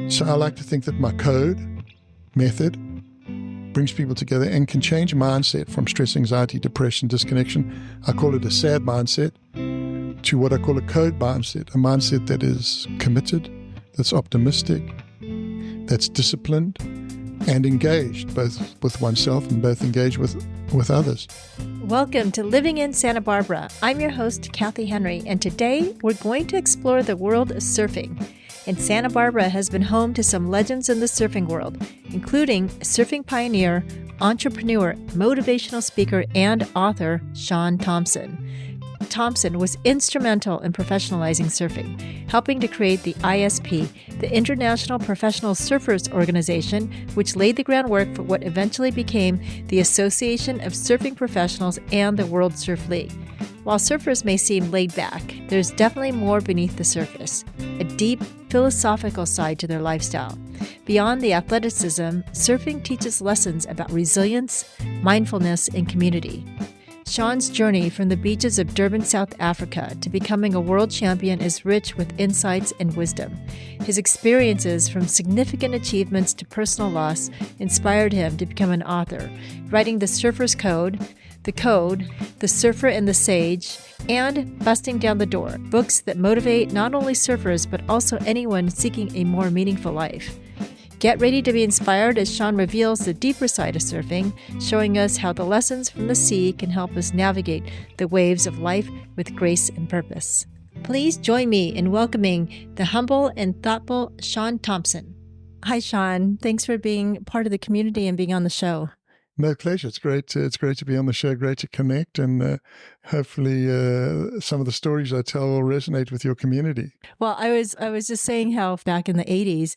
So I like to think that my code, method, brings people together and can change a mindset from stress, anxiety, depression, disconnection. I call it a sad mindset to what I call a code mindset, a mindset that is committed, that's optimistic, that's disciplined and engaged, both with oneself and both engaged with others. Welcome to Living in Santa Barbara. I'm your host, Kathy Henry, and today we're going to explore the world of surfing. And Santa Barbara has been home to some legends in the surfing world, including surfing pioneer, entrepreneur, motivational speaker, and author Shaun Tomson. Tomson was instrumental in professionalizing surfing, helping to create the ISP, the International Professional Surfers Organization, which laid the groundwork for what eventually became the Association of Surfing Professionals and the World Surf League. While surfers may seem laid back, there's definitely more beneath the surface, a deep philosophical side to their lifestyle. Beyond the athleticism, surfing teaches lessons about resilience, mindfulness, and community. Shaun's journey from the beaches of Durban, South Africa to becoming a world champion is rich with insights and wisdom. His experiences from significant achievements to personal loss inspired him to become an author, writing The Surfer's Code, The Surfer and the Sage, and Busting Down the Door, books that motivate not only surfers but also anyone seeking a more meaningful life. Get ready to be inspired as Shaun reveals the deeper side of surfing, showing us how the lessons from the sea can help us navigate the waves of life with grace and purpose. Please join me in welcoming the humble and thoughtful Shaun Tomson. Hi, Shaun. Thanks for being part of the community and being on the show. No, pleasure. It's great to be on the show, great to connect, and hopefully some of the stories I tell will resonate with your community. Well, I was just saying how back in the 80s,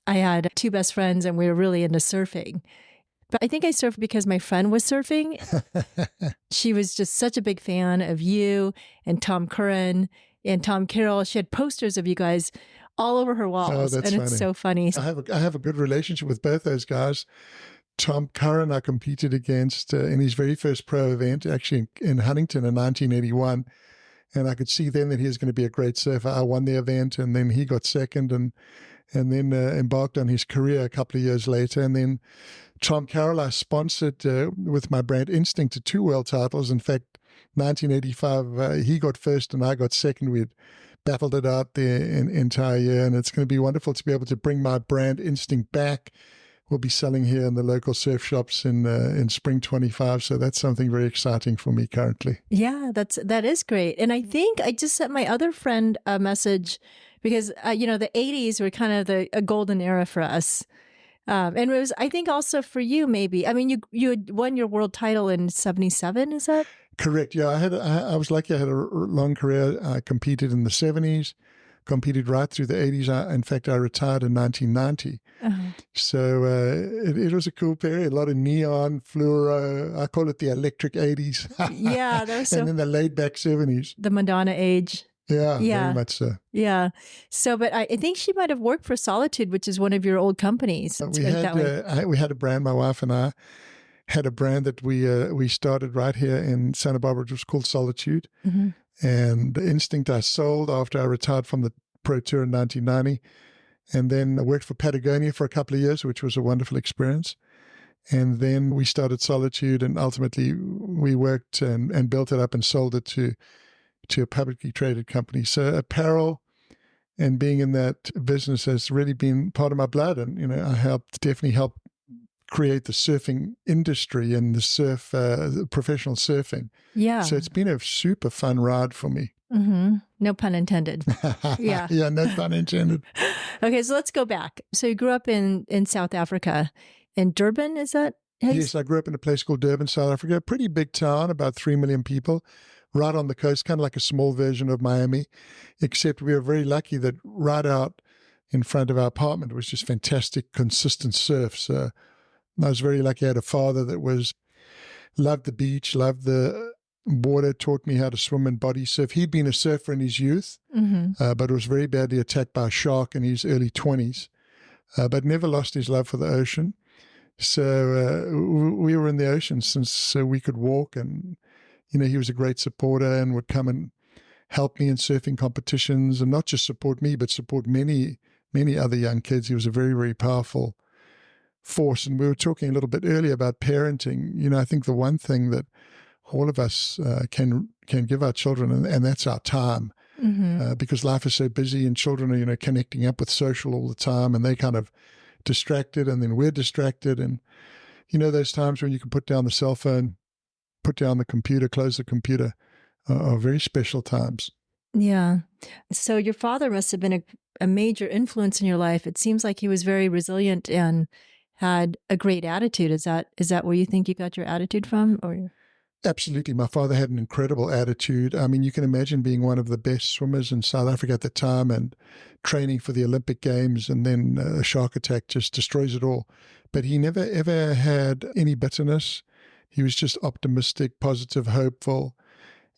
I had two best friends and we were really into surfing. But I think I surfed because my friend was surfing. She was just such a big fan of you and Tom Curran and Tom Carroll. She had posters of you guys all over her walls. Oh, that's funny. It's so funny. I have a good relationship with both those guys. Tom Curran I competed against in his very first pro event, actually in Huntington in 1981. And I could see then that he was going to be a great surfer. I won the event, and then he got second and then embarked on his career a couple of years later. And then Tom Carroll I sponsored with my brand Instinct to 2 world titles. In fact, 1985, he got first and I got second. We had battled it out the entire year, and it's going to be wonderful to be able to bring my brand Instinct back. We'll be selling here in the local surf shops in spring 25. So that's something very exciting for me currently. Yeah, that is great. And I think I just sent my other friend a message because, the 80s were kind of a golden era for us. And it was, I think also for you, maybe. I mean, you had won your world title in 77, is that? Correct. Yeah, I was lucky. I had a long career. I competed in the 70s, competed right through the 80s. In fact, I retired in 1990. Uh-huh. So it was a cool period. A lot of neon, fluoro. I call it the electric 80s. Yeah, that was so. And then the laid back 70s. The Madonna age. Yeah, very much so. Yeah. So, but I think she might have worked for Solitude, which is one of your old companies. We had a brand, my wife and I had a brand that we started right here in Santa Barbara, which was called Solitude. Mm-hmm. And the Instinct I sold after I retired from the Pro Tour in 1990. And then I worked for Patagonia for a couple of years, which was a wonderful experience. And then we started Solitude, and ultimately we worked and built it up and sold it to a publicly traded company. So apparel and being in that business has really been part of my blood. And, I definitely helped create the surfing industry and the professional surfing. Yeah. So it's been a super fun ride for me. Mm-hmm. No pun intended. Yeah. Yeah, no pun intended. Okay, so let's go back. So you grew up in South Africa, in Durban, is that? Yes, I grew up in a place called Durban, South Africa, a pretty big town, about 3 million people, right on the coast, kind of like a small version of Miami, except we were very lucky that right out in front of our apartment was just fantastic, consistent surf. So I was very lucky. I had a father that loved the beach, loved the water, taught me how to swim and body surf. He'd been a surfer in his youth, mm-hmm. But was very badly attacked by a shark in his early 20s, but never lost his love for the ocean. So we were in the ocean since we could walk, and he was a great supporter and would come and help me in surfing competitions, and not just support me, but support many many other young kids. He was a very, very powerful force. And we were talking a little bit earlier about parenting. You know, I think the one thing that all of us can give our children, and that's our time, because life is so busy and children are, you know, connecting up with social all the time, and they kind of distracted, and then we're distracted. And, you know, those times when you can put down the cell phone, put down the computer, close the computer, are very special times. Yeah. So your father must have been a major influence in your life. It seems like he was very resilient and had a great attitude. Is that where you think you got your attitude from? Or Absolutely. My father had an incredible attitude. I mean, you can imagine being one of the best swimmers in South Africa at the time and training for the Olympic Games, and then a shark attack just destroys it all. But he never, ever had any bitterness. He was just optimistic, positive, hopeful,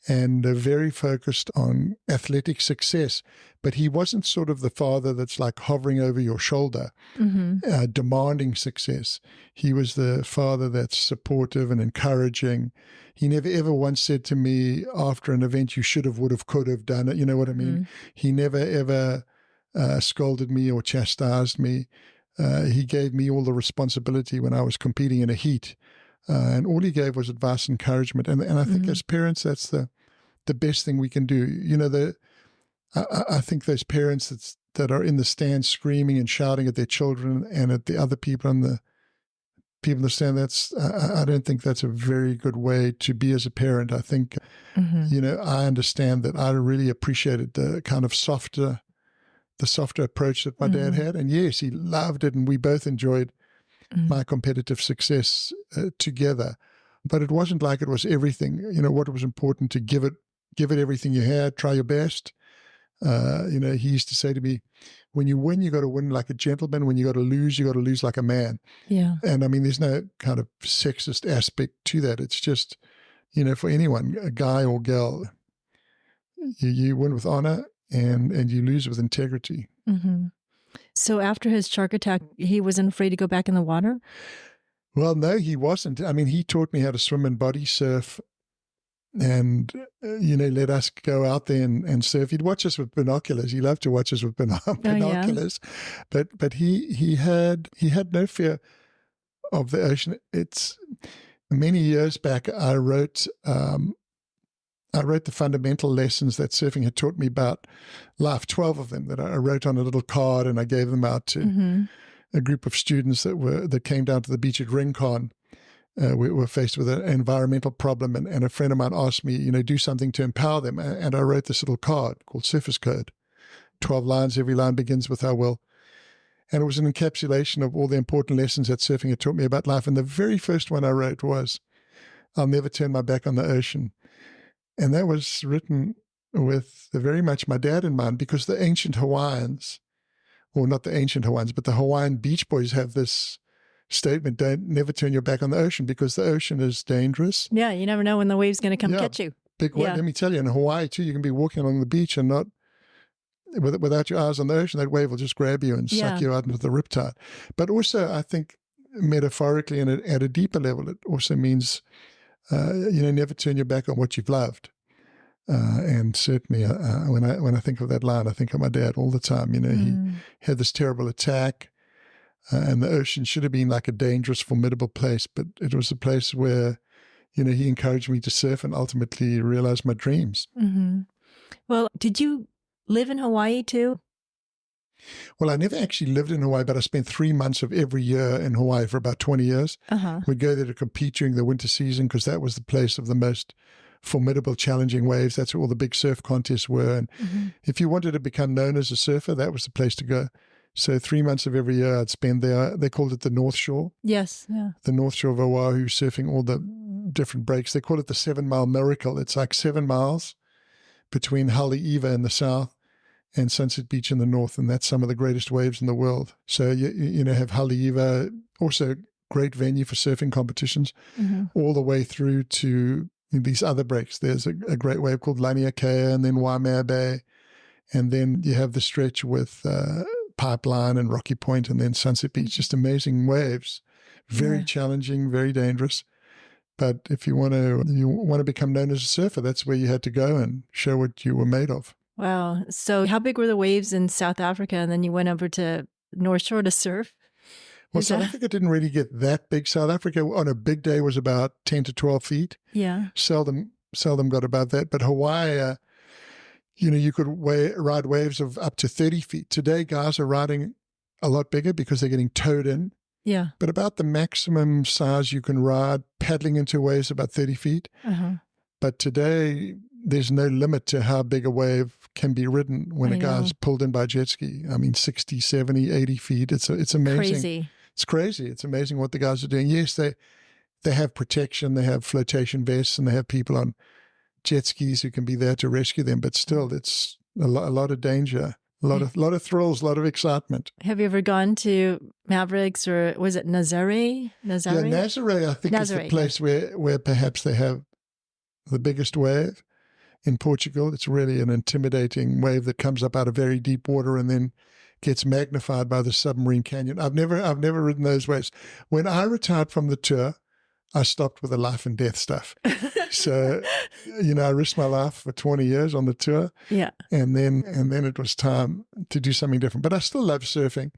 and very focused on athletic success. But he wasn't sort of the father that's like hovering over your shoulder, demanding success. He was the father that's supportive and encouraging. He never ever once said to me after an event, you should have, would have, could have done it. You know what I mean? He never ever scolded me or chastised me. He gave me all the responsibility when I was competing in a heat. And all he gave was advice and encouragement. And I think as parents, that's the best thing we can do. You know, I think those parents that are in the stands screaming and shouting at their children and at the other people in the stand, I don't think that's a very good way to be as a parent. I think, you know, I understand that I really appreciated the kind of softer approach that my dad had. And yes, he loved it, and we both enjoyed my competitive success together. But it wasn't like it was everything. You know, what was important to give it everything you had, try your best. You know, he used to say to me, when you win, you got to win like a gentleman. When you got to lose like a man. Yeah. And I mean, there's no kind of sexist aspect to that. It's just, you know, for anyone, a guy or girl, you win with honor and you lose with integrity. So after his shark attack, he wasn't afraid to go back in the water? Well, no, he wasn't. I mean, he taught me how to swim and body surf, and, you know, let us go out there and surf. He'd watch us with binoculars. He loved to watch us with binoculars. Yeah. But he had no fear of the ocean. It's many years back, I wrote the fundamental lessons that surfing had taught me about life, 12 of them that I wrote on a little card, and I gave them out to a group of students that came down to the beach at Rincon. We were faced with an environmental problem, and a friend of mine asked me, you know, do something to empower them. And I wrote this little card called Surfer's Code. 12 lines, every line begins with I will. And it was an encapsulation of all the important lessons that surfing had taught me about life. And the very first one I wrote was, I'll never turn my back on the ocean. And that was written with very much my dad in mind, because the ancient Hawaiians, or not the ancient Hawaiians, but the Hawaiian Beach Boys have this statement, never turn your back on the ocean, because the ocean is dangerous. Yeah, you never know when the wave's going to come catch you. Big wave. Let me tell you, in Hawaii too, you can be walking along the beach and not, without your eyes on the ocean, that wave will just grab you and suck you out into the riptide. But also, I think metaphorically and at a deeper level, it also means, you know, never turn your back on what you've loved. And certainly, when I think of that line, I think of my dad all the time. You know, he had this terrible attack, and the ocean should have been like a dangerous, formidable place, but it was a place where, you know, he encouraged me to surf and ultimately realize my dreams. Well, did you live in Hawaii too? Well, I never actually lived in Hawaii, but I spent 3 months of every year in Hawaii for about 20 years. We'd go there to compete during the winter season, because that was the place of the most formidable, challenging waves. That's where all the big surf contests were. And if you wanted to become known as a surfer, that was the place to go. So 3 months of every year I'd spend there. They called it the North Shore. Yes, yeah. The North Shore of Oahu, surfing all the different breaks. They call it the 7 Mile Miracle. It's like 7 miles between Haleiwa in the south and Sunset Beach in the north, and that's some of the greatest waves in the world. So you know, have Haleiwa, also great venue for surfing competitions, all the way through to these other breaks. There's a great wave called Laniakea, and then Waimea Bay, and then you have the stretch with Pipeline and Rocky Point, and then Sunset Beach. Just amazing waves, very challenging, very dangerous. But if you want to become known as a surfer, that's where you had to go and show what you were made of. Wow. So how big were the waves in South Africa? And then you went over to North Shore to surf? Well, South Africa didn't really get that big. South Africa on a big day was about 10 to 12 feet. Yeah. Seldom got above that. But Hawaii, you could ride waves of up to 30 feet. Today, guys are riding a lot bigger because they're getting towed in. Yeah. But about the maximum size you can ride paddling into waves about 30 feet. Uh-huh. But today, there's no limit to how big a wave can be ridden when a guy's pulled in by jet ski. I mean, 60, 70, 80 feet. It's amazing. Crazy. It's crazy. It's amazing what the guys are doing. Yes, they have protection, they have flotation vests, and they have people on jet skis who can be there to rescue them. But still, it's a lot of danger, a lot of thrills, a lot of excitement. Have you ever gone to Mavericks, or was it Nazare? Yeah, Nazare, I think, is the place where perhaps they have the biggest wave in Portugal. It's really an intimidating wave that comes up out of very deep water and then gets magnified by the submarine canyon. I've never ridden those waves. When I retired from the tour, I stopped with the life and death stuff. So, I risked my life for 20 years on the tour. Yeah. And then it was time to do something different. But I still love surfing.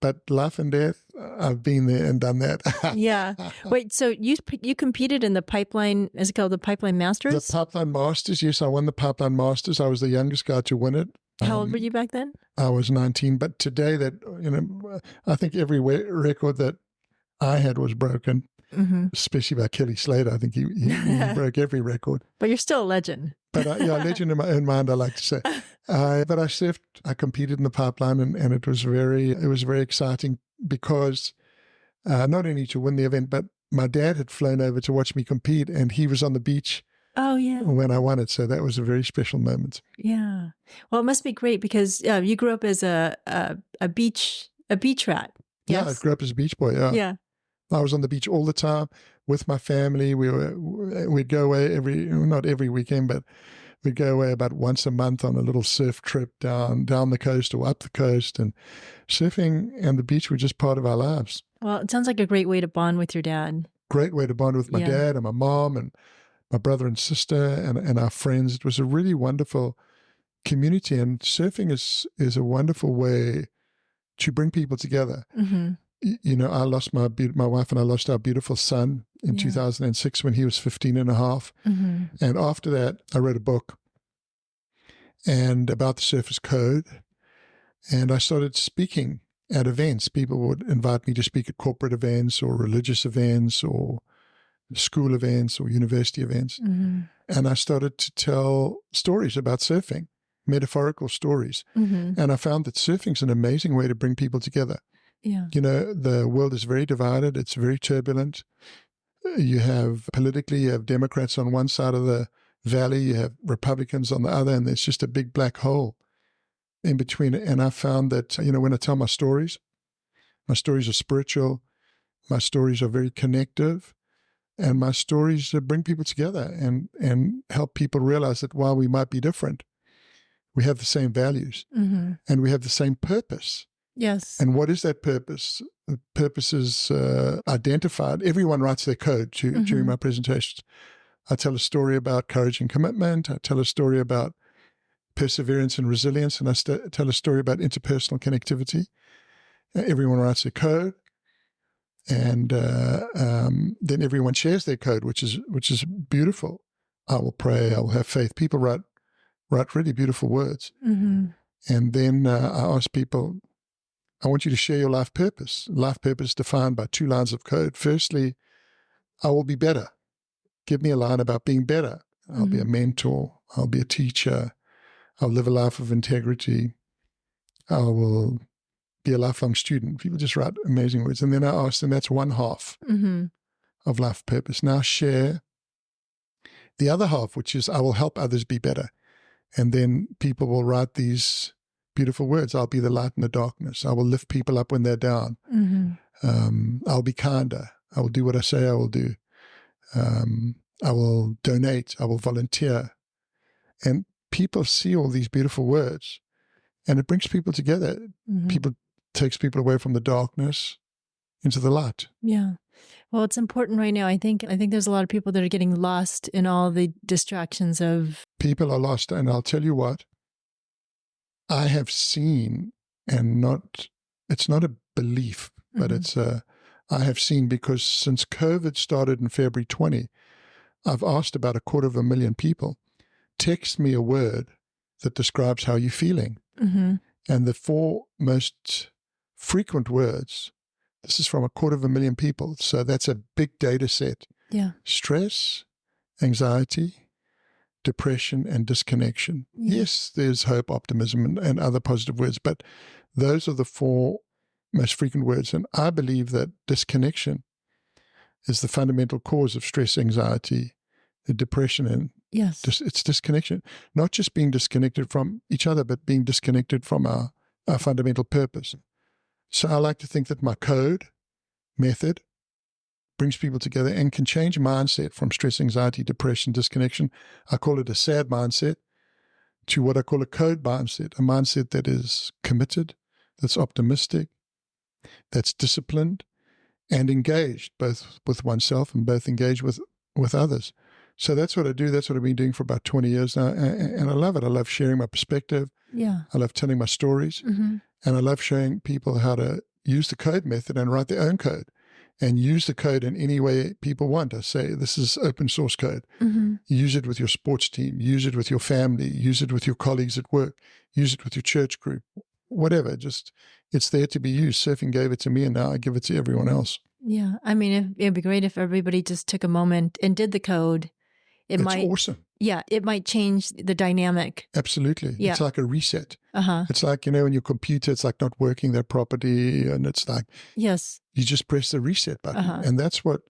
But life and death, I've been there and done that. Yeah. Wait, so you competed in the Pipeline, is it called the Pipeline Masters? The Pipeline Masters, yes, I won the Pipeline Masters. I was the youngest guy to win it. How old were you back then? I was 19, but today I think every record that I had was broken, especially by Kelly Slater. I think he broke every record. But you're still a legend. But legend in my own mind, I like to say. But I surfed, I competed in the Pipeline, and it was very exciting because not only to win the event, but my dad had flown over to watch me compete, and he was on the beach. Oh, yeah. When I won it. So that was a very special moment. Yeah. Well, it must be great because you grew up as a beach rat. Yes? Yeah, I grew up as a beach boy. Yeah. Yeah. I was on the beach all the time with my family. We'd go away not every weekend, but we'd go away about once a month on a little surf trip down the coast or up the coast. And surfing and the beach were just part of our lives. Well, it sounds like a great way to bond with your dad. Great way to bond with my dad and my mom and my brother and sister and our friends. It was a really wonderful community, and surfing is a wonderful way to bring people together. Mm-hmm. I lost my wife and I lost our beautiful son in 2006 when he was 15 and a half. Mm-hmm. And after that, I wrote a book and about the Surfers Code, and I started speaking at events. People would invite me to speak at corporate events or religious events or school events or university events. Mm-hmm. And I started to tell stories about surfing, metaphorical stories. Mm-hmm. And I found that surfing is an amazing way to bring people together. Yeah. The world is very divided. It's very turbulent. You have Democrats on one side of the valley, you have Republicans on the other, and there's just a big black hole in between. And I found that, when I tell my stories are spiritual, my stories are very connective. And my stories bring people together and help people realize that while we might be different, we have the same values and we have the same purpose. Yes. And what is that purpose? The purpose is identified. Everyone writes their code during my presentations. I tell a story about courage and commitment. I tell a story about perseverance and resilience. And I tell a story about interpersonal connectivity. Everyone writes their code. And then everyone shares their code, which is beautiful. I will pray. I will have faith. People write really beautiful words. Mm-hmm. And then I ask people, I want you to share your life purpose. Life purpose defined by 2 lines of code. Firstly, I will be better. Give me a line about being better. I'll be a mentor. I'll be a teacher. I'll live a life of integrity. I will be a lifelong student. People just write amazing words. And then I ask them, that's one half of life purpose. Now share the other half, which is I will help others be better. And then people will write these beautiful words. I'll be the light in the darkness. I will lift people up when they're down. Mm-hmm. I'll be kinder. I will do what I say I will do. I will donate. I will volunteer. And people see all these beautiful words and it brings people together. Mm-hmm. Takes people away from the darkness into the light. Yeah. Well, it's important right now. I think there's a lot of people that are getting lost in all the distractions of... People are lost. And I'll tell you what, I have seen, and it's not a belief, but I have seen, because since COVID started in February 20, I've asked about 250,000 people, text me a word that describes how you're feeling. And the 4 most frequent words, this is from 250,000 people, so that's a big data set. Yeah. Stress, anxiety, depression, and disconnection. Yes, there's hope, optimism, and other positive words, but those are the 4 most frequent words. And I believe that disconnection is the fundamental cause of stress, anxiety, depression, and it's disconnection. Not just being disconnected from each other, but being disconnected from our fundamental purpose. So I like to think that my code method brings people together and can change mindset from stress, anxiety, depression, disconnection. I call it a sad mindset to what I call a code mindset, a mindset that is committed, that's optimistic, that's disciplined and engaged, both with oneself and both engaged with others. So that's what I do. That's what I've been doing for about 20 years now. And I love it. I love sharing my perspective. Yeah. I love telling my stories. And I love showing people how to use the code method and write their own code and use the code in any way people want. I say, this is open source code. Use it with your sports team. Use it with your family. Use it with your colleagues at work. Use it with your church group. Whatever. Just, it's there to be used. Surfing gave it to me, and now I give it to everyone else. Yeah. I mean, it'd be great if everybody just took a moment and did the code. It's awesome. Yeah, it might change the dynamic. Absolutely. Yeah. It's like a reset. It's like, when your computer, it's like not working that properly, and it's like, yes, you just press the reset button. And that's what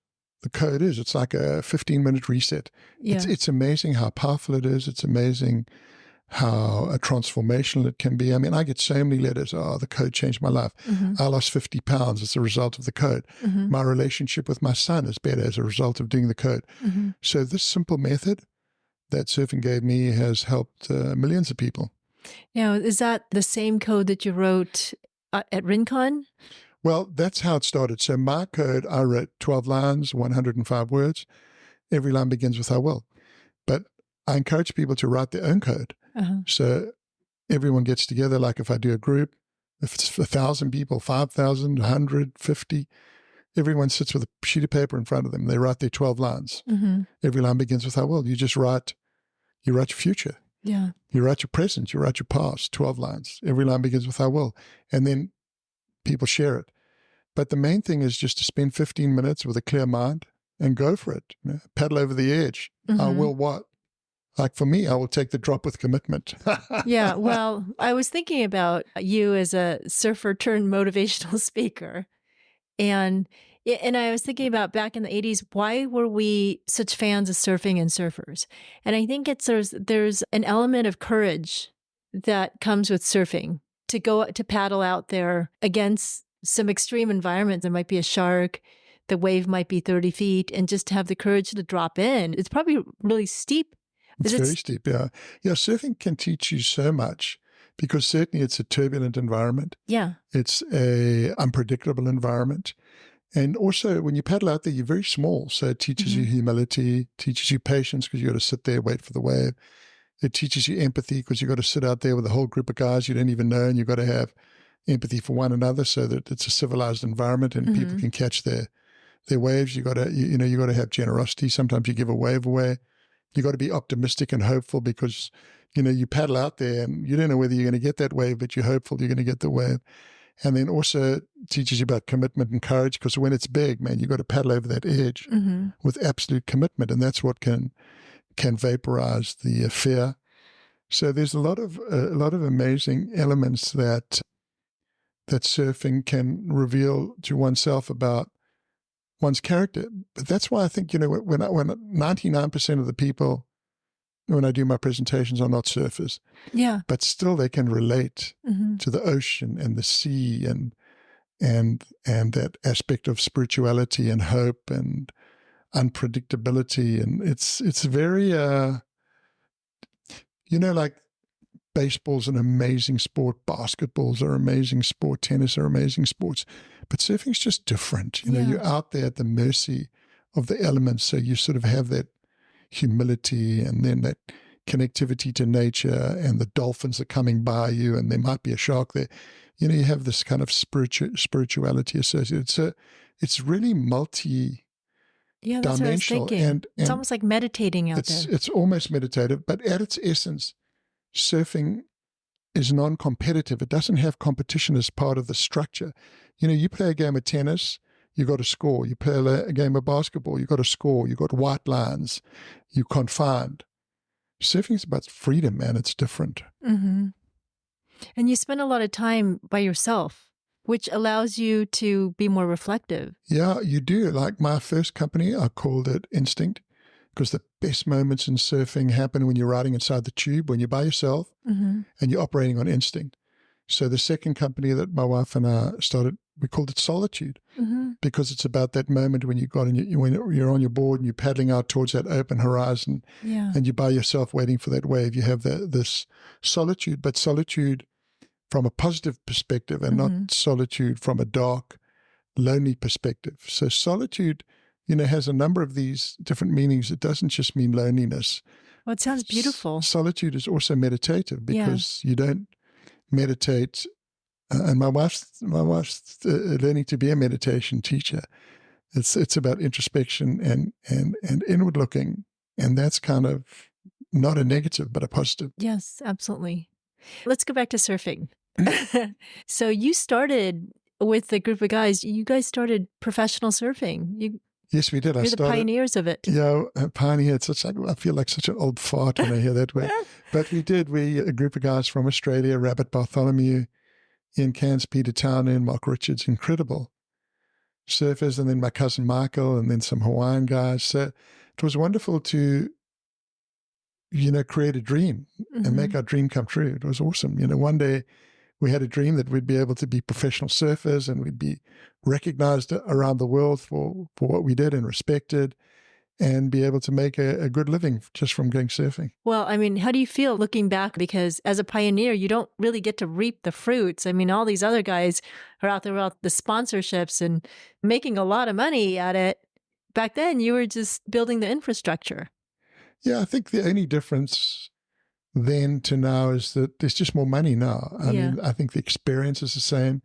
the code is. It's like a 15-minute reset. Yeah. It's amazing how powerful it is. It's amazing how transformational it can be. I mean, I get so many letters, oh, the code changed my life. I lost 50 pounds as a result of the code. My relationship with my son is better as a result of doing the code. So this simple method that surfing gave me has helped millions of people. Now, is that the same code that you wrote at Rincon? Well, that's how it started. So my code, I wrote 12 lines, 105 words. Every line begins with I will. But I encourage people to write their own code. So everyone gets together, like if I do a group, if it's 1,000 people, 5,000, 100, 50, everyone sits with a sheet of paper in front of them. They write their 12 lines. Every line begins with I will. You just write your future. Yeah. You write your present, you write your past, 12 lines. Every line begins with I will. And then people share it. But the main thing is just to spend 15 minutes with a clear mind and go for it. Paddle over the edge. I will what? Like for me, I will take the drop with commitment. Yeah. Well, I was thinking about you as a surfer turned motivational speaker. And I was thinking about back in the 80s, why were we such fans of surfing and surfers? And I think there's an element of courage that comes with surfing, to go to paddle out there against some extreme environments. There might be a shark, the wave might be 30 feet, and just to have the courage to drop in. It's probably really steep. It's very steep, yeah. Yeah, surfing can teach you so much because certainly it's a turbulent environment. Yeah. It's a unpredictable environment. And also when you paddle out there, you're very small. So it teaches you humility, teaches you patience because you got to sit there, wait for the wave. It teaches you empathy because you got to sit out there with a whole group of guys you don't even know, and you've got to have empathy for one another so that it's a civilized environment and people can catch their waves. You got to have generosity. Sometimes you give a wave away. You got to be optimistic and hopeful because, you paddle out there and you don't know whether you're going to get that wave, but you're hopeful you're going to get the wave. And then also teaches you about commitment and courage because when it's big, man, you got to paddle over that edge with absolute commitment. And that's what can vaporize the fear. So there's a lot of amazing elements that surfing can reveal to oneself about one's character. But that's why I think, when 99% of the people, when I do my presentations, are not surfers. Yeah. But still they can relate to the ocean and the sea and that aspect of spirituality and hope and unpredictability. And it's very, like baseball's an amazing sport, basketball's an amazing sport, tennis are amazing sports, but surfing's just different. You're out there at the mercy of the elements, so you sort of have that humility and then that connectivity to nature and the dolphins are coming by you and there might be a shark there. You know, you have this kind of spirituality associated. So it's really multi-dimensional. Yeah, that's what I was thinking. And it's almost like meditating out there. It's almost meditative, but at its essence, surfing is non-competitive. It doesn't have competition as part of the structure. You know, you play a game of tennis, you got to score. You play a game of basketball, you got to score. You got white lines, you're confined. Surfing is about freedom, man. It's different. Mm-hmm. And you spend a lot of time by yourself, which allows you to be more reflective. Yeah, you do. Like my first company, I called it Instinct, because the best moments in surfing happen when you're riding inside the tube, when you're by yourself and you're operating on instinct. So the second company that my wife and I started, we called it Solitude, because it's about that moment when when you're on your board and you're paddling out towards that open horizon, and you're by yourself waiting for that wave. You have this solitude, but solitude from a positive perspective and not solitude from a dark, lonely perspective. So solitude, you know, has a number of these different meanings. It doesn't just mean loneliness. Well, it sounds beautiful. Solitude is also meditative, because you don't meditate. And my wife's learning to be a meditation teacher. It's about introspection and inward looking, and that's kind of not a negative but a positive. Yes, absolutely. Let's go back to surfing. So you started with a group of guys. You guys started professional surfing. Yes, we did. You're the pioneers of it. Yeah, pioneer. I feel like such an old fart when I hear that word. But we did. A group of guys from Australia, Rabbit Bartholomew, Ian Cairns, Peter Townend, Mark Richards, incredible surfers, and then my cousin Michael, and then some Hawaiian guys. So it was wonderful to, you know, create a dream and make our dream come true. It was awesome. You know, one day we had a dream that we'd be able to be professional surfers and we'd be recognized around the world for what we did and respected, and be able to make a good living just from going surfing. Well, I mean, how do you feel looking back? Because as a pioneer, you don't really get to reap the fruits. I mean, all these other guys are out there with the sponsorships and making a lot of money at it. Back then, you were just building the infrastructure. Yeah, I think the only difference then to now is that there's just more money now. I mean, I think the experience is the same.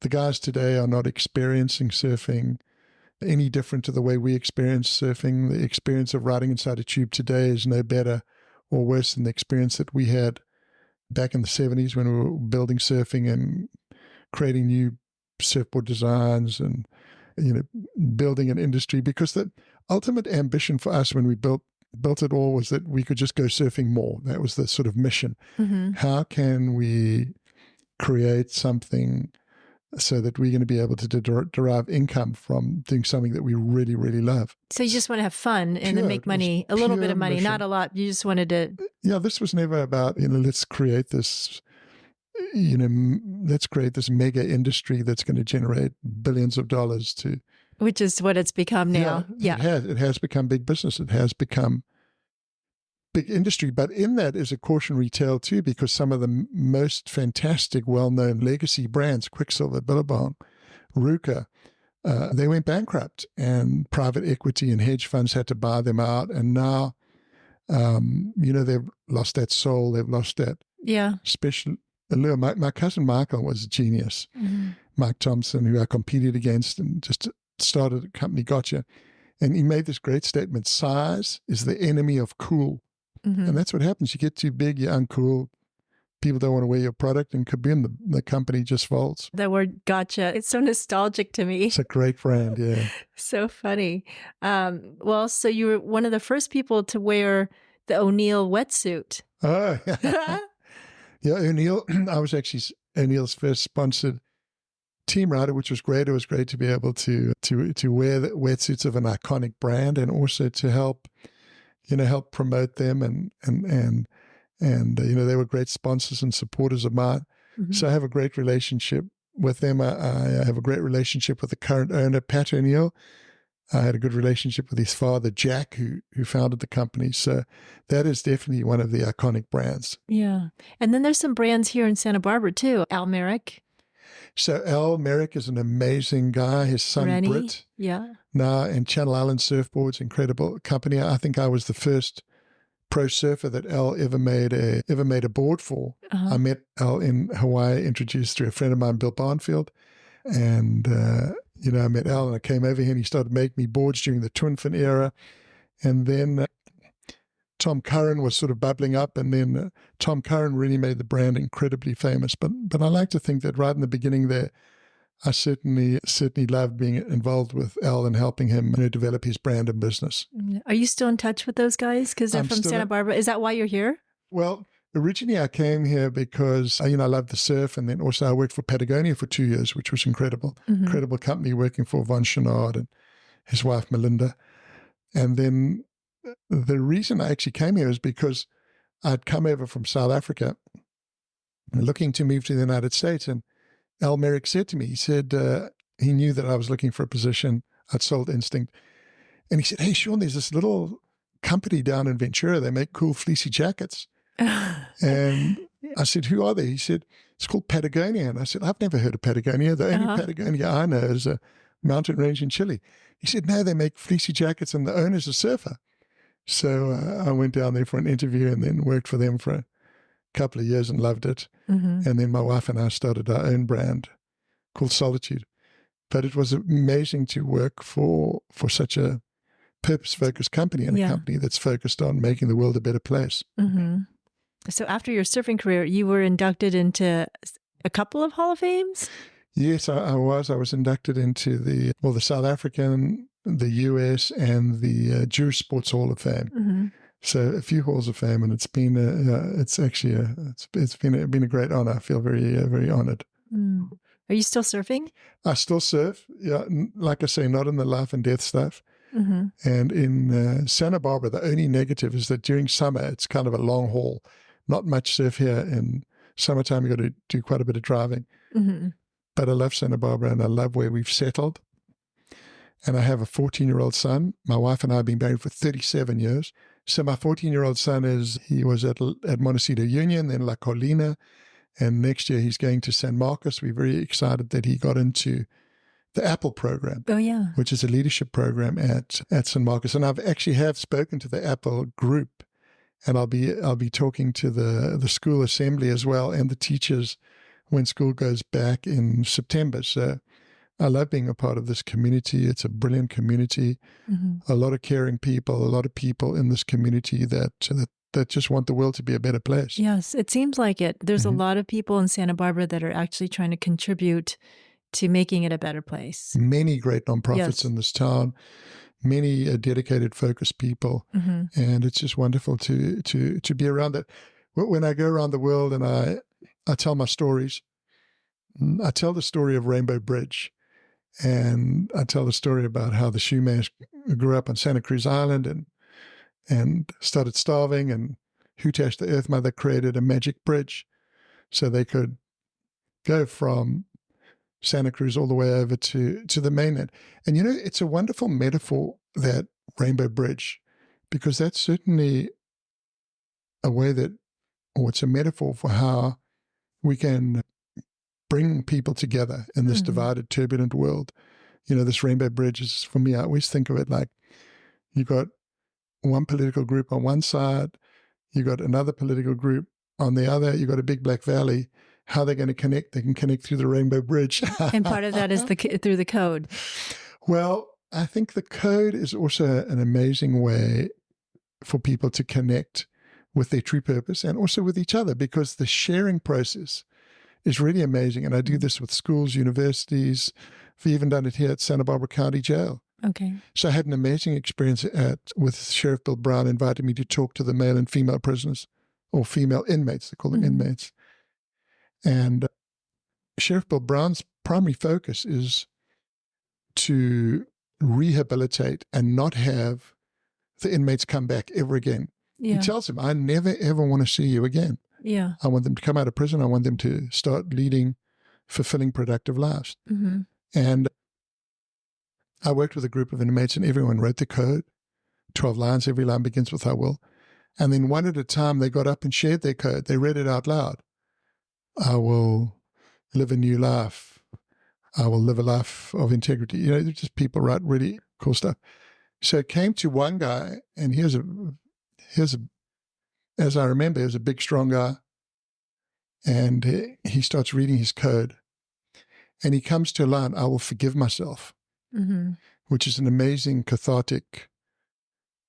The guys today are not experiencing surfing any different to the way we experience surfing. The experience of riding inside a tube today is no better or worse than the experience that we had back in the 70s when we were building surfing and creating new surfboard designs and, you know, building an industry. Because the ultimate ambition for us when we built it all was that we could just go surfing more. That was the sort of mission. How can we create something so that we're going to be able to derive income from doing something that we really, really love? So you just want to have fun and then make money, a little bit of money, not a lot. You just wanted to... Yeah, this was never about, you know, let's create this mega industry that's going to generate billions of dollars to... Which is what it's become now. Yeah. It has become big business. It has become big industry. But in that is a cautionary tale too, because some of the most fantastic, well-known legacy brands, Quicksilver, Billabong, Ruka, they went bankrupt, and private equity and hedge funds had to buy them out. And now, you know, they've lost that soul. They've lost that special allure. My cousin Michael was a genius. Mike Thompson, who I competed against and just started a company, Gotcha. And he made this great statement: size is the enemy of cool. And that's what happens. You get too big, you're uncool. People don't want to wear your product, and kabim, the company just folds. The word Gotcha, it's so nostalgic to me. It's a great brand, yeah. So funny. Well, so you were one of the first people to wear the O'Neill wetsuit. Oh, yeah, O'Neill. I was actually O'Neill's first sponsored team rider, which was great. It was great to be able to wear the wetsuits of an iconic brand, and also to help promote them, and you know, they were great sponsors and supporters of mine. So I have a great relationship with them. I have a great relationship with the current owner, Pat O'Neill. I had a good relationship with his father, Jack, who founded the company. So that is definitely one of the iconic brands. Yeah. And then there's some brands here in Santa Barbara too. Al Merrick. So Al Merrick is an amazing guy. His son, Rennie, Britt, now in Channel Island Surfboards, incredible company. I think I was the first pro surfer that Al ever made a board for. I met Al in Hawaii, introduced through a friend of mine, Bill Barnfield. And, I met Al and I came over here and he started making me boards during the twin fin era. And then Tom Curran was sort of bubbling up, and then Tom Curran really made the brand incredibly famous. But I like to think that right in the beginning there, I certainly loved being involved with Al and helping him develop his brand and business. Are you still in touch with those guys? Because they're from Santa Barbara. Is that why you're here? Well, originally I came here because, I love the surf, and then also I worked for Patagonia for 2 years, which was incredible. Incredible company, working for Von Chenard and his wife Melinda. And then the reason I actually came here is because I'd come over from South Africa looking to move to the United States. And Al Merrick said to me, he said, he knew that I was looking for a position. I'd sold Instinct. And he said, "Hey, Shaun, there's this little company down in Ventura. They make cool fleecy jackets." And I said, "Who are they?" He said, "It's called Patagonia." And I said, "I've never heard of Patagonia. The only Patagonia I know is a mountain range in Chile." He said, "No, they make fleecy jackets and the owner's a surfer." So I went down there for an interview and then worked for them for a couple of years and loved it. And then my wife and I started our own brand called Solitude. But it was amazing to work for such a purpose-focused company, and a company that's focused on making the world a better place. So after your surfing career, you were inducted into a couple of Hall of Fames? Yes, I was. I was inducted into the South African, the US, and the Jewish Sports Hall of Fame. So a few halls of fame, and it's been been a great honor. I feel very very honored. Are you still surfing? I still surf. Yeah, like I say, not in the life and death stuff. And in Santa Barbara, the only negative is that during summer it's kind of a long haul. Not much surf here. In summertime, you got to do quite a bit of driving. But I love Santa Barbara, and I love where we've settled. And I have a 14-year-old son. My wife and I have been married for 37 years. So my 14-year-old son he was at Montecito Union, then La Colina, and next year he's going to San Marcos. We're very excited that he got into the Apple program. Oh, yeah. Which is a leadership program at San Marcos. And I've actually spoken to the Apple group, and I'll be talking to the school assembly as well, and the teachers when school goes back in September. So I love being a part of this community. It's a brilliant community, a lot of caring people, a lot of people in this community that just want the world to be a better place. Yes, it seems like it. There's a lot of people in Santa Barbara that are actually trying to contribute to making it a better place. Many great nonprofits in this town, many dedicated, focused people, and it's just wonderful to be around that. When I go around the world and I tell my stories, I tell the story of Rainbow Bridge, and I tell the story about how the shoeman grew up on Santa Cruz Island and started starving, and Hutash, the Earth Mother, created a magic bridge so they could go from Santa Cruz all the way over to the mainland. And, it's a wonderful metaphor, that Rainbow Bridge, because that's certainly a way it's a metaphor for how we can bring people together in this divided, turbulent world. This Rainbow Bridge is, for me, I always think of it like you got one political group on one side, you got another political group on the other, you got a big black valley. How they're going to connect? They can connect through the Rainbow Bridge. And part of that is through the code. Well, I think the code is also an amazing way for people to connect with their true purpose and also with each other, because the sharing process is really amazing. And I do this with schools, universities. We've even done it here at Santa Barbara County Jail. Okay. So I had an amazing experience with Sheriff Bill Brown invited me to talk to the male and female prisoners, or female inmates. They call them inmates. And Sheriff Bill Brown's primary focus is to rehabilitate and not have the inmates come back ever again. Yeah. He tells them, I never, ever want to see you again. Yeah. I want them to come out of prison. I want them to start leading fulfilling, productive lives. And I worked with a group of inmates, and everyone wrote the code, 12 lines. Every line begins with I will. And then one at a time, they got up and shared their code. They read it out loud. I will live a new life. I will live a life of integrity. Just people write really cool stuff. So it came to one guy, and here's a as I remember, he was a big, strong guy. And he starts reading his code. And he comes to a line, I will forgive myself, which is an amazing, cathartic,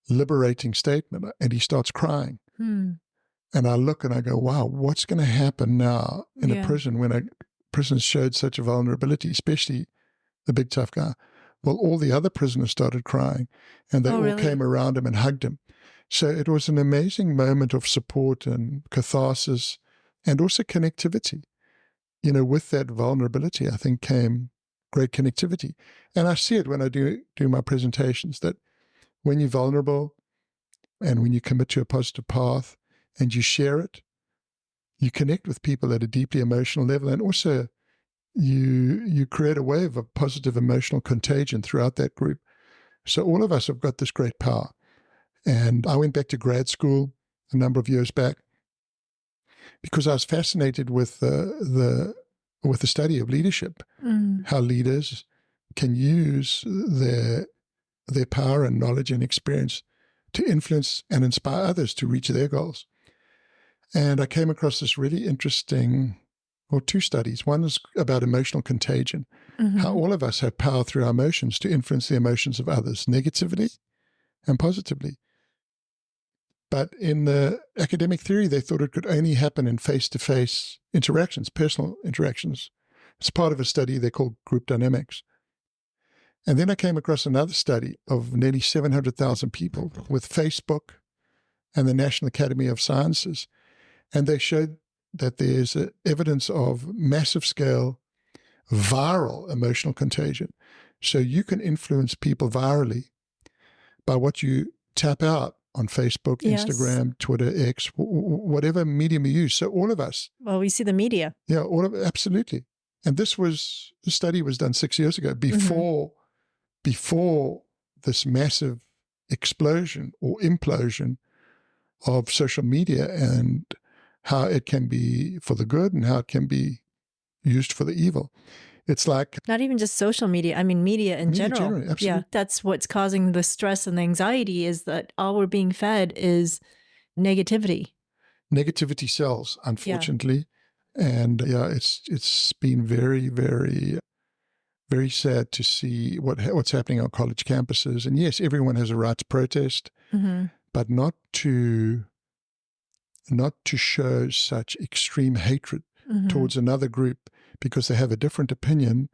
liberating statement. And he starts crying. And I look and I go, wow, what's going to happen now in a prison when a prisoner showed such a vulnerability, especially the big tough guy? Well, all the other prisoners started crying, and they all came around him and hugged him. So it was an amazing moment of support and catharsis and also connectivity. With that vulnerability, I think came great connectivity. And I see it when I do my presentations, that when you're vulnerable and when you commit to a positive path and you share it, you connect with people at a deeply emotional level, and also you create a wave of positive emotional contagion throughout that group. So all of us have got this great power. And I went back to grad school a number of years back because I was fascinated with the study of leadership, how leaders can use their power and knowledge and experience to influence and inspire others to reach their goals. And I came across this really interesting, or two studies. One is about emotional contagion, how all of us have power through our emotions to influence the emotions of others, negatively and positively. But in the academic theory, they thought it could only happen in face-to-face interactions, personal interactions. It's part of a study they called group dynamics. And then I came across another study of nearly 700,000 people with Facebook and the National Academy of Sciences. And they showed that there's evidence of massive scale viral emotional contagion. So you can influence people virally by what you tap out on Facebook, Instagram, Twitter, X, whatever medium you use. So all of us. Well, we see the media. Yeah, absolutely. And the study was done 6 years ago, before this massive explosion or implosion of social media, and how it can be for the good and how it can be used for the evil. It's like... Not even just social media. I mean, media in general. Absolutely. Yeah, that's what's causing the stress and the anxiety, is that all we're being fed is negativity. Negativity sells, unfortunately. Yeah. And it's been very, very, very sad to see what's happening on college campuses. And yes, everyone has a right to protest, but not to show such extreme hatred towards another group because they have a different opinion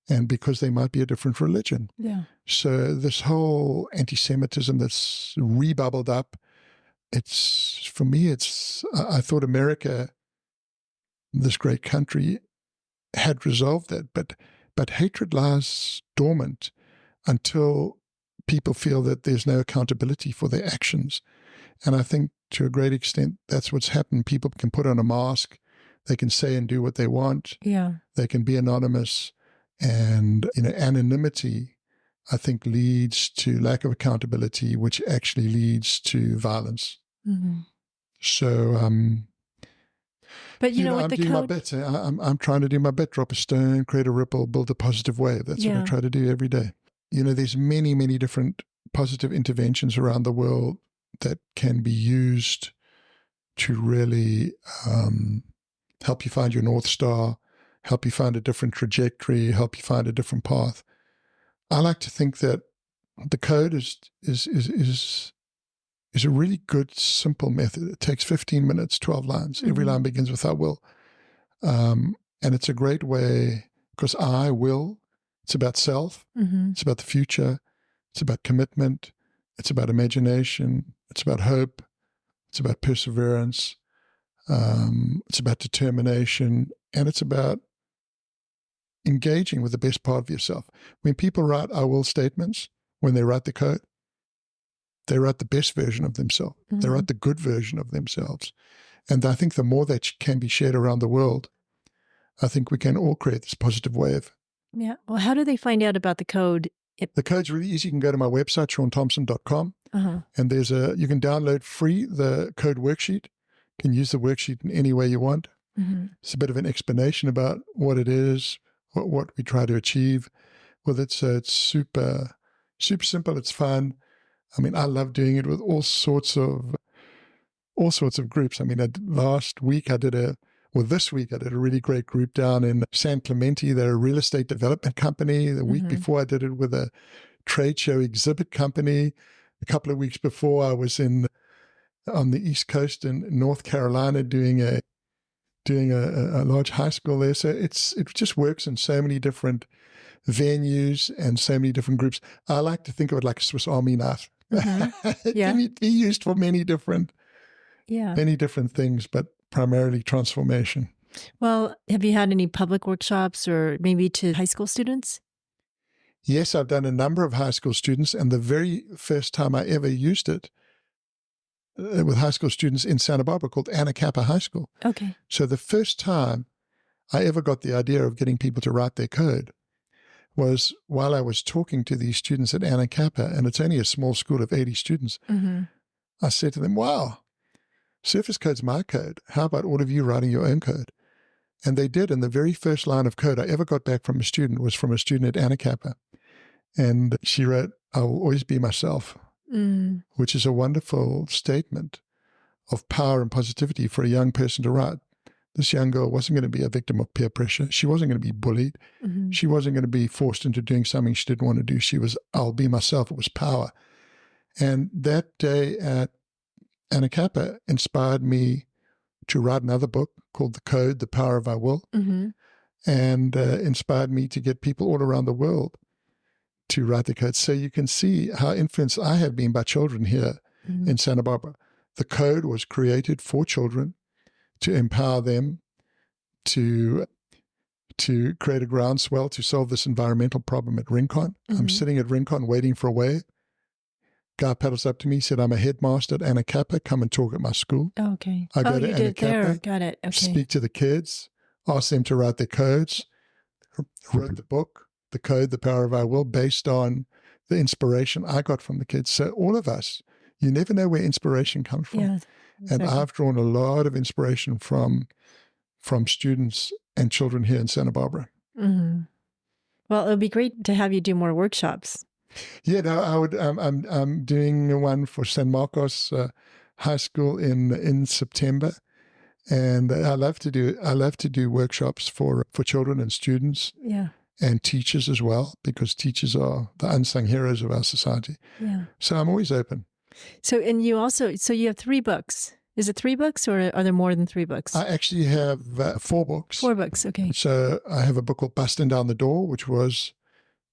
and because they might be a different religion. Yeah. So this whole anti-Semitism that's rebubbled up, for me, I thought America, this great country, had resolved that, but hatred lies dormant until people feel that there's no accountability for their actions. And I think to a great extent, that's what's happened. People can put on a mask. They can say and do what they want. Yeah. They can be anonymous. And, anonymity, I think, leads to lack of accountability, which actually leads to violence. So, but I'm doing my bit. I'm trying to do my bit, drop a stone, create a ripple, build a positive wave. That's what I try to do every day. There's many, many different positive interventions around the world that can be used to really help you find your North Star, help you find a different trajectory, help you find a different path. I like to think that the code is a really good, simple method. It takes 15 minutes, 12 lines. Every line begins with I will. And it's a great way, because I will, it's about self, it's about the future, it's about commitment, it's about imagination, it's about hope, it's about perseverance, it's about determination, and it's about engaging with the best part of yourself. When people write I will statements, when they write the code, they write the best version of themselves. They write the good version of themselves. And I think the more that can be shared around the world, I think we can all create this positive wave. Yeah. Well, how do they find out about the code? The code's really easy. You can go to my website, ShaunTomson.com, and you can download free the code worksheet. You can use the worksheet in any way you want. It's a bit of an explanation about what it is, what we try to achieve with it. So it's super, super simple. It's fun. I mean, I love doing it with all sorts of all sorts of groups. I mean, this week I did a really great group down in San Clemente. They're a real estate development company. The week before I did it with a trade show exhibit company. A couple of weeks before I was on the East Coast in North Carolina doing a large high school there. So it just works in so many different venues and so many different groups. I like to think of it like a Swiss Army knife. It can be used for many different things, but primarily transformation. Well, have you had any public workshops or maybe to high school students? Yes, I've done a number of high school students, and the very first time I ever used it with high school students in Santa Barbara called Anacapa High School. Okay. So the first time I ever got the idea of getting people to write their code was while I was talking to these students at Anacapa, and it's only a small school of 80 students. I said to them, wow, Surface Code's my code. How about all of you writing your own code? And they did. And the very first line of code I ever got back from a student was from a student at Anacapa. And she wrote, "I will always be myself," which is a wonderful statement of power and positivity for a young person to write. This young girl wasn't going to be a victim of peer pressure. She wasn't going to be bullied. She wasn't going to be forced into doing something she didn't want to do. She was, "I'll be myself." It was power. And that day at Anacapa inspired me to write another book called The Code, The Power of Our Will, and inspired me to get people all around the world to write the code. So you can see how influenced I have been by children here in Santa Barbara. The code was created for children to empower them to create a groundswell to solve this environmental problem at Rincon. I'm sitting at Rincon waiting for a wave. Guy paddles up to me, said, "I'm a headmaster at Anacapa. Come and talk at my school." Oh, okay. I go to you did Anacapa, there. Got it. Okay. speak to the kids, ask them to write their codes, wrote the book, The Code, The Power of Our Will, based on the inspiration I got from the kids. So all of us, you never know where inspiration comes from. Yeah, exactly. And I've drawn a lot of inspiration from students and children here in Santa Barbara. Well, it would be great to have you do more workshops. Yeah, no, I would. I'm doing one for San Marcos High School in September, and I love to do workshops for children and students. Yeah. And teachers as well, because teachers are the unsung heroes of our society. Yeah. So I'm always open. So you have 3 books. Is it 3 books or are there more than 3 books? I actually have 4 books. 4 books, okay. So I have a book called Busting Down the Door, which was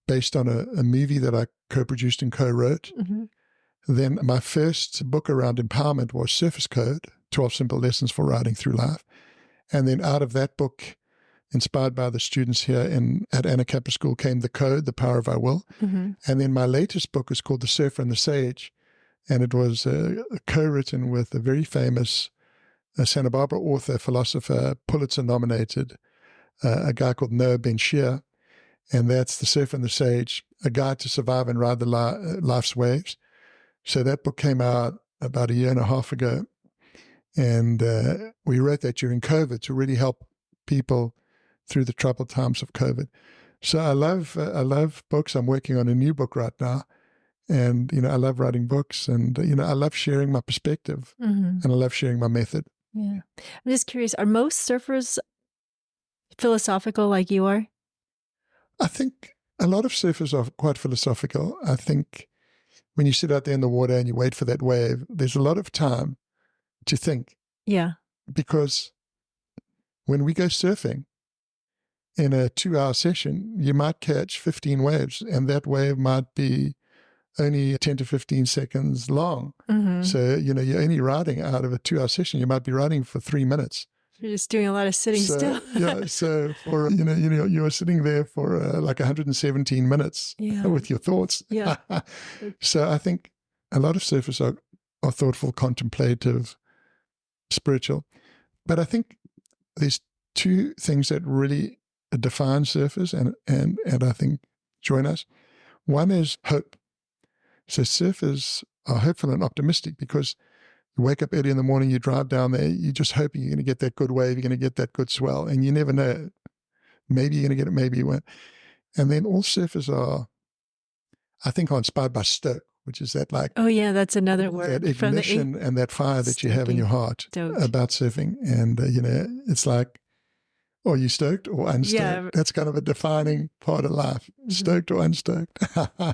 based on a movie that I co-produced and co-wrote. Then my first book around empowerment was Surface Code, 12 Simple Lessons for Writing Through Life. And then out of that book, inspired by the students here at Anacapa School, came The Code, The Power of Our Will. And then my latest book is called The Surfer and the Sage. And it was co-written with a very famous Santa Barbara author, philosopher, Pulitzer-nominated, a guy called Noah Ben-Shir. And that's The Surfer and the Sage, A Guide to Survive and Ride Life's Waves. So that book came out about a year and a half ago. And we wrote that during COVID to really help people through the troubled times of COVID. So I love books. I'm working on a new book right now. And, I love writing books, and, I love sharing my perspective, and I love sharing my method. Yeah. I'm just curious, are most surfers philosophical like you are? I think a lot of surfers are quite philosophical. I think when you sit out there in the water and you wait for that wave, there's a lot of time to think. Yeah. Because when we go surfing, in a 2-hour session, you might catch 15 waves, and that wave might be only 10 to 15 seconds long. So, you're only riding out of a 2-hour session. You might be riding for 3 minutes. You're just doing a lot of sitting still. Yeah. So for, you're sitting there for like 117 minutes with your thoughts. Yeah. So I think a lot of surfers are thoughtful, contemplative, spiritual. But I think there's 2 things that really define surfers and I think join us. One is hope. So surfers are hopeful and optimistic because you wake up early in the morning, you drive down there, you're just hoping you're going to get that good wave, you're going to get that good swell, and you never know. Maybe you're going to get it, maybe you won't. And then all surfers are inspired by stoke, which is that like Oh, yeah, that's another word. that From the ignition and that fire that you have in your heart Stoked. about surfing. And, it's like, are you stoked or unstoked? Yeah. That's kind of a defining part of life. Stoked or unstoked.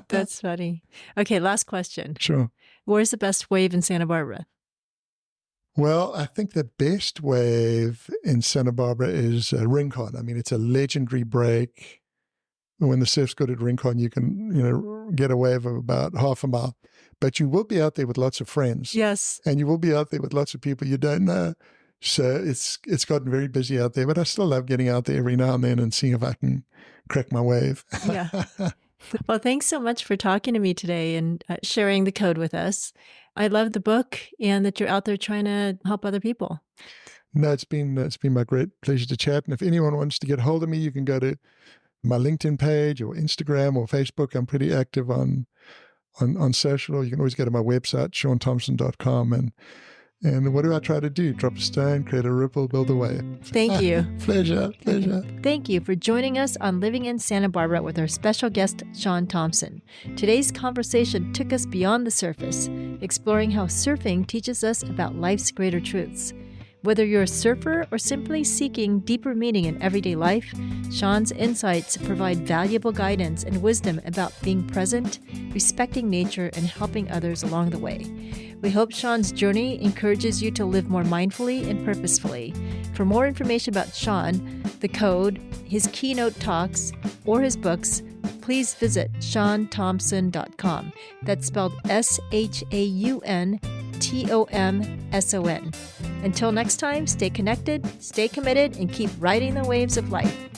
That's funny. Okay, last question. Sure. Where's the best wave in Santa Barbara? Well, I think the best wave in Santa Barbara is Rincon. I mean, it's a legendary break. When the surf's good at Rincon, you can, get a wave of about half a mile. But you will be out there with lots of friends. Yes. And you will be out there with lots of people you don't know. So it's gotten very busy out there. But I still love getting out there every now and then and seeing if I can crack my wave. Yeah. Well, thanks so much for talking to me today and sharing the code with us. I love the book and that you're out there trying to help other people. No, it's been my great pleasure to chat. And if anyone wants to get hold of me, you can go to my LinkedIn page or Instagram or Facebook. I'm pretty active on social. You can always go to my website, shauntomson.com. And what do I try to do? Drop a stone, create a ripple, build a wave. Thank you. Pleasure. Thank you for joining us on Living in Santa Barbara with our special guest, Shaun Tomson. Today's conversation took us beyond the surface, exploring how surfing teaches us about life's greater truths. Whether you're a surfer or simply seeking deeper meaning in everyday life, Shaun's insights provide valuable guidance and wisdom about being present, respecting nature, and helping others along the way. We hope Shaun's journey encourages you to live more mindfully and purposefully. For more information about Shaun, the code, his keynote talks, or his books, please visit ShaunTomson.com. That's spelled ShaunTomson. Until next time, stay connected, stay committed, and keep riding the waves of life.